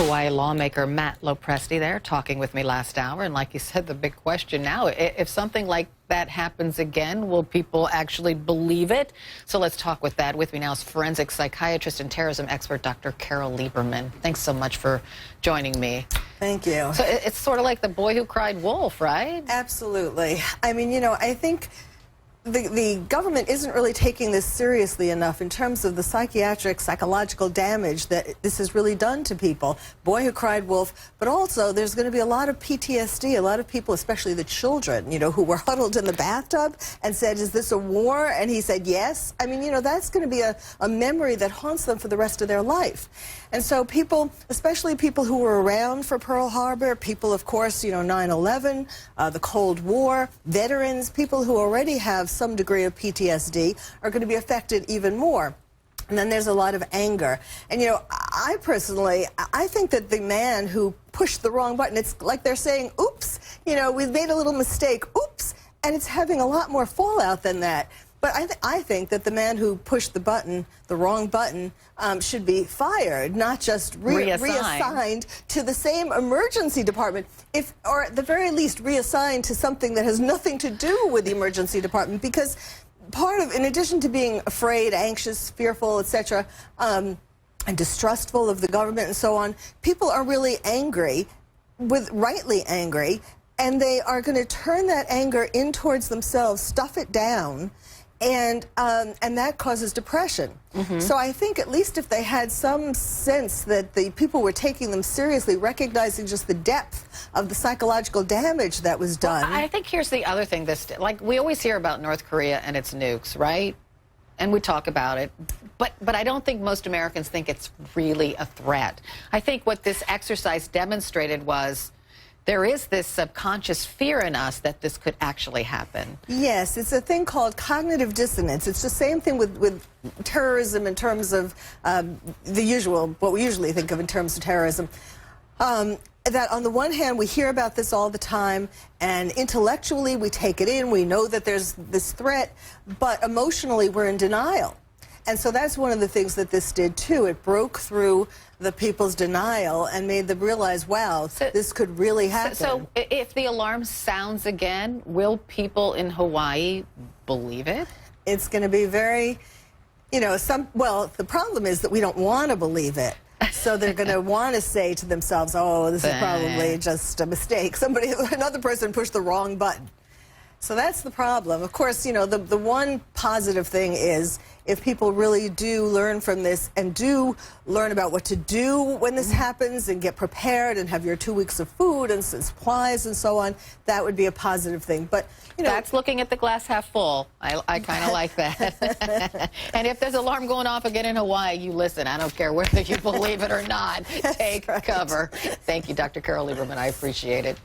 Hawaii lawmaker Matt Lopresti there talking with me last hour. And like you said, the big question now, if something like that happens again, will people actually believe it? So let's talk with that. With me now is forensic psychiatrist and terrorism expert, Dr. Carole Lieberman. Thanks so much for joining me. Thank you. So it's sort of like the boy who cried wolf, right? Absolutely. I mean, I think the government isn't really taking this seriously enough in terms of the psychological damage that this has really done to people. Boy who cried wolf, but also there's going to be a lot of PTSD, a lot of people, especially the children, who were huddled in the bathtub and said, is this a war? And he said, yes. I mean, that's going to be a memory that haunts them for the rest of their life. And so people, especially people who were around for Pearl Harbor, people, of course, 9/11, the Cold War, veterans, people who already have some degree of PTSD are going to be affected even more. And then there's a lot of anger. And, I personally, I think that the man who pushed the wrong button, it's like they're saying, oops, we've made a little mistake, oops, and it's having a lot more fallout than that. But I think that the man who pushed the button, the wrong button, should be fired, not just reassigned to the same emergency department, or at the very least reassigned to something that has nothing to do with the emergency department. Because in addition to being afraid, anxious, fearful, etc., and distrustful of the government and so on, people are really angry, rightly angry, and they are going to turn that anger in towards themselves, stuff it down, and that causes depression. Mm-hmm. So I think at least if they had some sense that the people were taking them seriously, recognizing just the depth of the psychological damage that was done. Well, I think here's the other thing. Like we always hear about North Korea and its nukes, right? And we talk about it, but I don't think most Americans think it's really a threat. I think what this exercise demonstrated was there is this subconscious fear in us that this could actually happen. Yes, it's a thing called cognitive dissonance. It's the same thing with terrorism in terms of what we usually think of in terms of terrorism. That on the one hand, we hear about this all the time, and intellectually we take it in, we know that there's this threat, but emotionally we're in denial. And so that's one of the things that this did too. It broke through the people's denial and made them realize, wow, this could really happen. So if the alarm sounds again, will people in Hawaii believe it? It's going to be very, well, the problem is that we don't want to believe it. So they're going to want to say to themselves, oh, this is probably just a mistake. Another person pushed the wrong button. So that's the problem. Of course, the one positive thing is if people really do learn from this and do learn about what to do when this happens and get prepared and have your 2 weeks of food and supplies and so on, that would be a positive thing. But, that's looking at the glass half full. I kind of like that. And if there's an alarm going off again in Hawaii, you listen. I don't care whether you believe it or not. Take cover. Thank you, Dr. Carole Lieberman. I appreciate it.